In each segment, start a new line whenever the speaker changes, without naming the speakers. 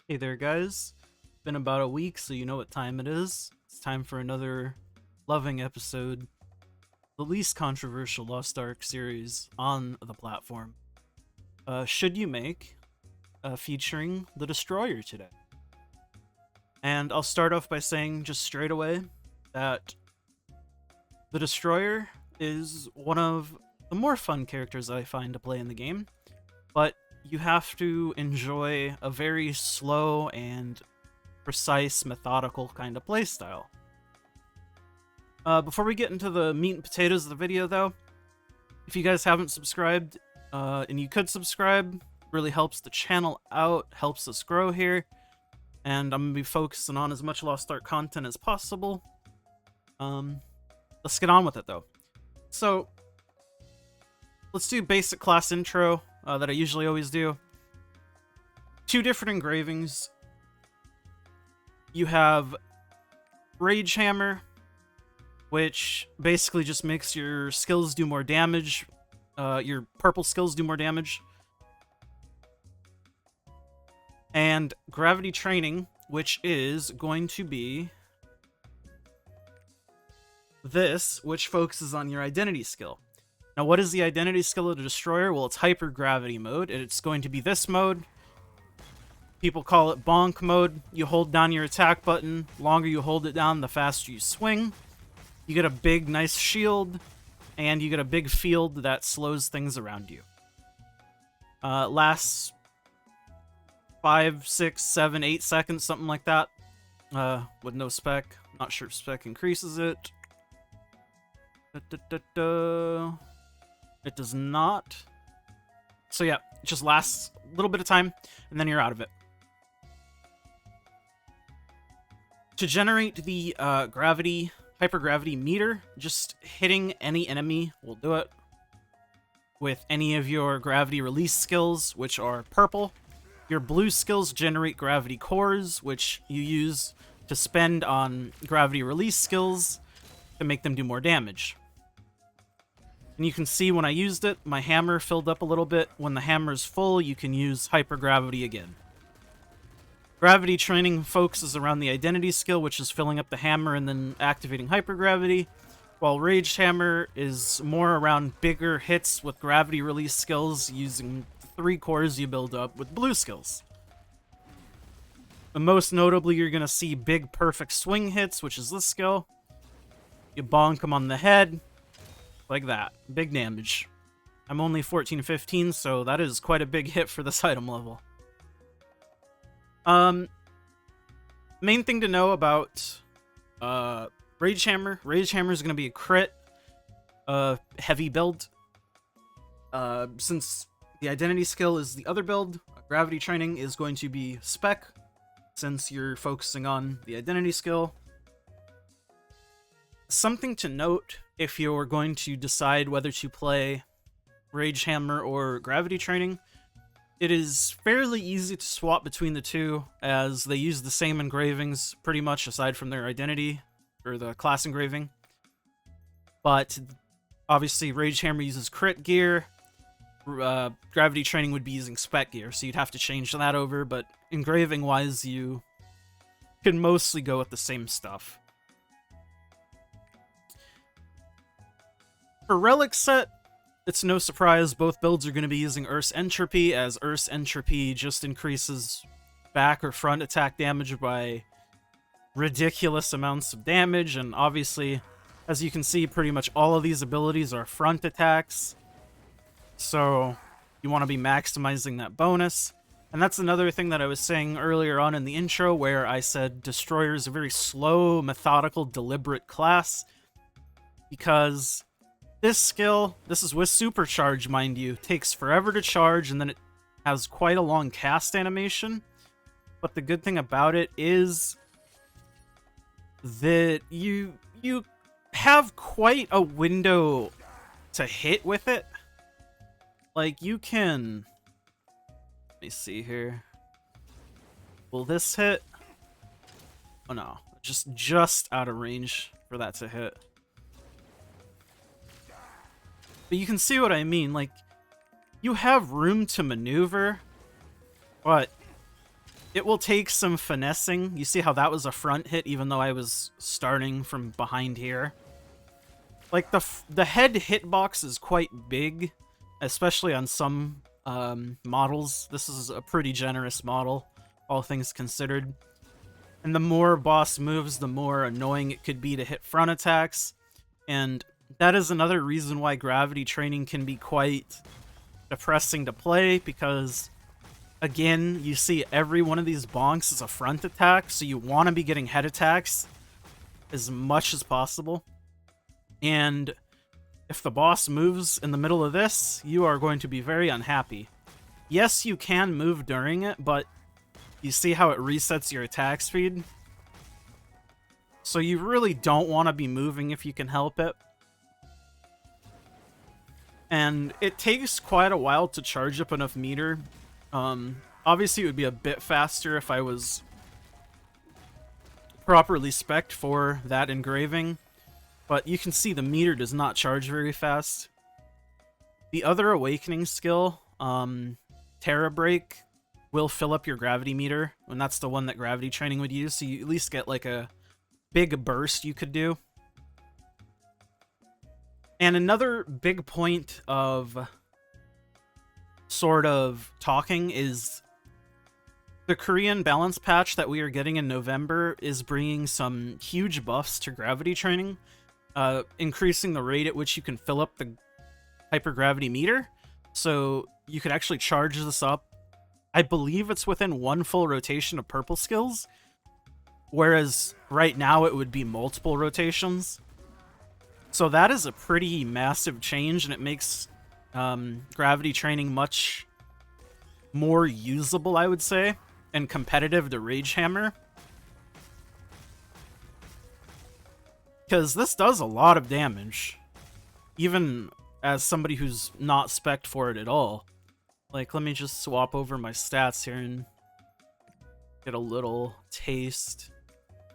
Hey there, guys. Been about a week, so you know what time it is. It's time for another loving episode, the least controversial Lost Ark series on the platform. Should you make featuring the Destroyer today? And I'll start off by saying just straight away that the Destroyer is one of the more fun characters I find to play in the game, but you have to enjoy a very slow and precise, methodical kind of playstyle. Before we get into the meat and potatoes of the video, though, if you guys haven't subscribed, and you could subscribe, really helps the channel out, helps us grow here, and I'm going to be focusing on as much Lost Ark content as possible. Let's get on with it, though. So, let's do basic class intro that I usually always do. Two different engravings. You have Rage Hammer, which basically just makes your skills do more damage. Your purple skills do more damage. And Gravity Training, which is going to be this, which focuses on your identity skill. Now, what is the identity skill of the Destroyer? Well, it's Hypergravity mode, and it's going to be this mode. People call it bonk mode. You hold down your attack button. The longer you hold it down, the faster you swing. You get a big, nice shield, and you get a big field that slows things around you. Lasts 5, 6, 7, 8 seconds, something like that. With no spec. Not sure if spec increases it. It does not. So yeah, it just lasts a little bit of time, and then you're out of it. To generate the hypergravity meter, just hitting any enemy will do it. With any of your gravity release skills, which are purple. Your blue skills generate gravity cores, which you use to spend on gravity release skills to make them do more damage. And you can see when I used it, my hammer filled up a little bit. When the hammer's full, you can use hypergravity again. Gravity Training focuses around the identity skill, which is filling up the hammer and then activating hypergravity, while Rage Hammer is more around bigger hits with gravity release skills using 3 cores you build up with blue skills. And most notably, you're going to see big perfect swing hits, which is this skill. You bonk them on the head, like that. Big damage. I'm only 14-15, so that is quite a big hit for this item level. Main thing to know about Rage Hammer. Rage Hammer is going to be a crit heavy build. Since the identity skill is the other build, Gravity Training is going to be spec, since you're focusing on the identity skill. Something to note if you're going to decide whether to play Rage Hammer or Gravity Training. It is fairly easy to swap between the two, as they use the same engravings, pretty much, aside from their identity, or the class engraving. But, obviously, Rage Hammer uses crit gear, Gravity Training would be using spec gear, so you'd have to change that over, but engraving-wise, you can mostly go with the same stuff. For Relic Set, it's no surprise both builds are going to be using Earth's Entropy, as Earth's Entropy just increases back or front attack damage by ridiculous amounts of damage, and obviously, as you can see, pretty much all of these abilities are front attacks, so you want to be maximizing that bonus. And that's another thing that I was saying earlier on in the intro, where I said Destroyer is a very slow, methodical, deliberate class, because this skill, this is with Supercharge, mind you, takes forever to charge, and then it has quite a long cast animation. But the good thing about it is that you have quite a window to hit with it. Like, you can... Let me see here. Will this hit? Oh no, just out of range for that to hit. But you can see what I mean, like, you have room to maneuver, but It will take some finessing. You see how that was a front hit, even though I was starting from behind here? Like, the head hitbox is quite big, especially on some models. This is a pretty generous model, all things considered. And the more boss moves, the more annoying it could be to hit front attacks. And that is another reason why gravity training can be quite depressing to play, because, again, you see every one of these bonks is a front attack, so you want to be getting head attacks as much as possible. And if the boss moves in the middle of this, you are going to be very unhappy. Yes, you can move during it, but you see how it resets your attack speed? So you really don't want to be moving if you can help it. And it takes quite a while to charge up enough meter. Obviously, it would be a bit faster if I was properly spec'd for that engraving. But you can see the meter does not charge very fast. The other awakening skill, Terra Break, will fill up your gravity meter, and that's the one that gravity training would use, so you at least get like a big burst you could do. And another big point of sort of talking is the Korean balance patch that we are getting in November is bringing some huge buffs to gravity training. Increasing the rate at which you can fill up the hypergravity meter, so you could actually charge this up. I believe it's within one full rotation of purple skills, whereas right now it would be multiple rotations. So that is a pretty massive change, and it makes gravity training much more usable, I would say, and competitive to Rage Hammer. Because this does a lot of damage, even as somebody who's not spec'd for it at all. Like, let me just swap over my stats here and get a little taste.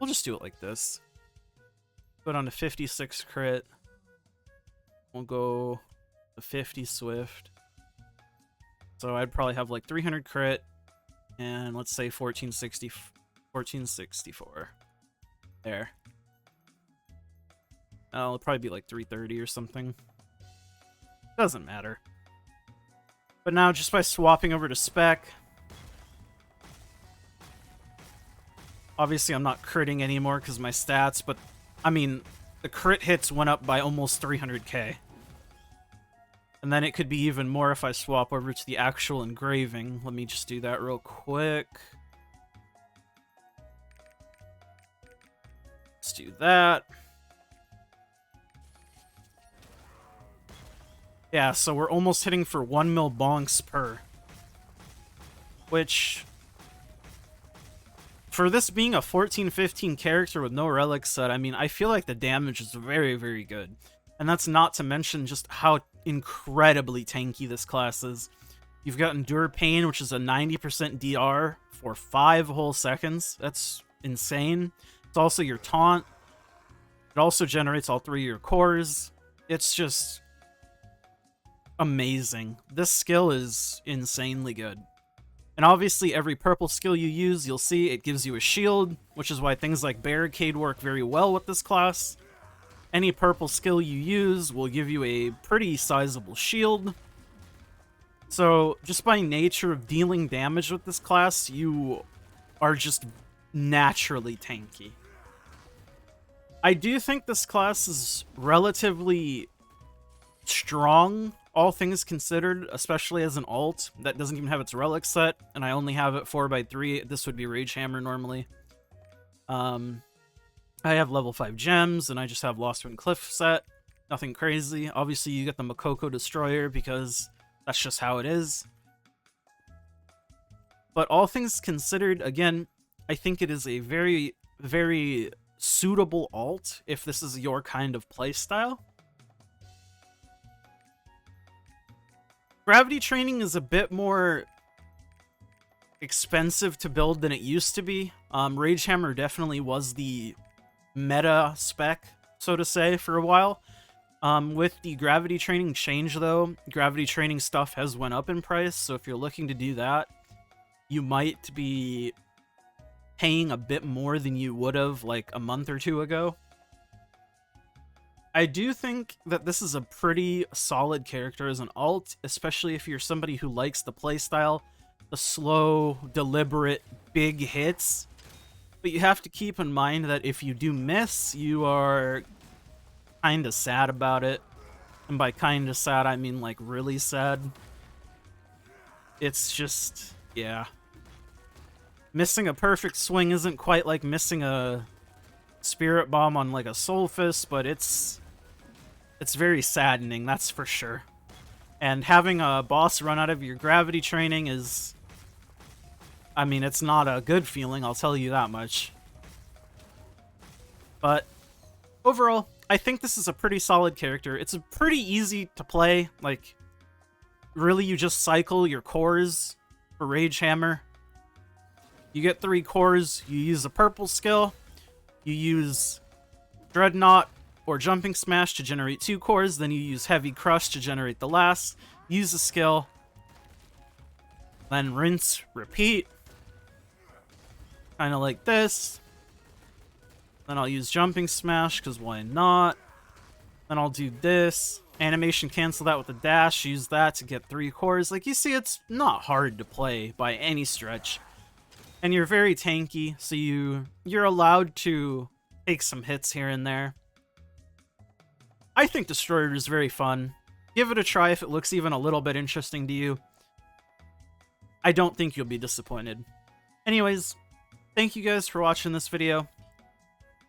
We'll just do it like this. Put on a 56 crit. We'll go to 50 swift. So I'd probably have like 300 crit, and let's say 1464. There. It'll probably be like 330 or something. Doesn't matter. But now, just by swapping over to spec, obviously I'm not critting anymore because my stats, but I mean, the crit hits went up by almost 300k. And then it could be even more if I swap over to the actual engraving. Let me just do that real quick. Let's do that. Yeah, so we're almost hitting for 1 mil bonks per. Which, for this being a 14-15 character with no relic set, I mean, I feel like the damage is very, very good. And that's not to mention just how incredibly tanky this class is. You've got Endure Pain, which is a 90% DR for 5 whole seconds. That's insane. It's also your taunt. It also generates all 3 of your cores. It's just amazing. This skill is insanely good. And obviously every purple skill you use, you'll see it gives you a shield, which is why things like Barricade work very well with this class. Any purple skill you use will give you a pretty sizable shield. So just by nature of dealing damage with this class, you are just naturally tanky. I do think this class is relatively strong, all things considered, especially as an alt that doesn't even have its relic set, and I only have it 4x3. This would be Rage Hammer normally. I have level 5 gems, and I just have Lost Wind Cliff set. Nothing crazy. Obviously, you get the Makoko Destroyer because that's just how it is. But all things considered, again, I think it is a very, very suitable alt if this is your kind of playstyle. Gravity training is a bit more expensive to build than it used to be. Rage Hammer definitely was the meta spec, so to say, for a while. With the gravity training change, though, gravity training stuff has went up in price, so if you're looking to do that, you might be paying a bit more than you would have like a month or two ago. I do think that this is a pretty solid character as an alt, especially if you're somebody who likes the playstyle, the slow, deliberate, big hits. But you have to keep in mind that if you do miss, you are kind of sad about it. And by kind of sad, I mean like really sad. It's just, yeah. Missing a perfect swing isn't quite like missing a spirit bomb on like a soul fist, but it's very saddening, that's for sure. And having a boss run out of your gravity training is, I mean, it's not a good feeling, I'll tell you that much. But overall, I think this is a pretty solid character. It's pretty easy to play. Like, really, you just cycle your cores for Rage Hammer. You get 3 cores, you use a purple skill, you use Dreadnought or Jumping Smash to generate 2 cores, then you use Heavy Crush to generate the last, use a skill, then rinse, repeat. Kind of like this. Then I'll use Jumping Smash, because why not? Then I'll do this. Animation cancel that with a dash, use that to get 3 cores. Like, you see, it's not hard to play by any stretch. And you're very tanky, so you're allowed to take some hits here and there. I think Destroyer is very fun. Give it a try if it looks even a little bit interesting to you. I don't think you'll be disappointed. Anyways, thank you guys for watching this video.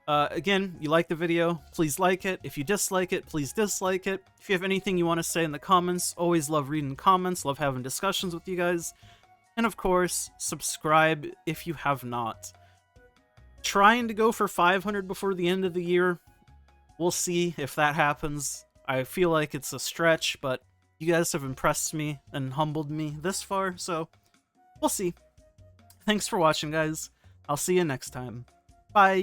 Again, you like the video, please like it. If you dislike it, please dislike it. If you have anything you want to say in the comments, always love reading comments, love having discussions with you guys. And of course, subscribe if you have not. Trying to go for 500 before the end of the year. We'll see if that happens. I feel like it's a stretch, but you guys have impressed me and humbled me this far, so we'll see. Thanks for watching, guys. I'll see you next time. Bye!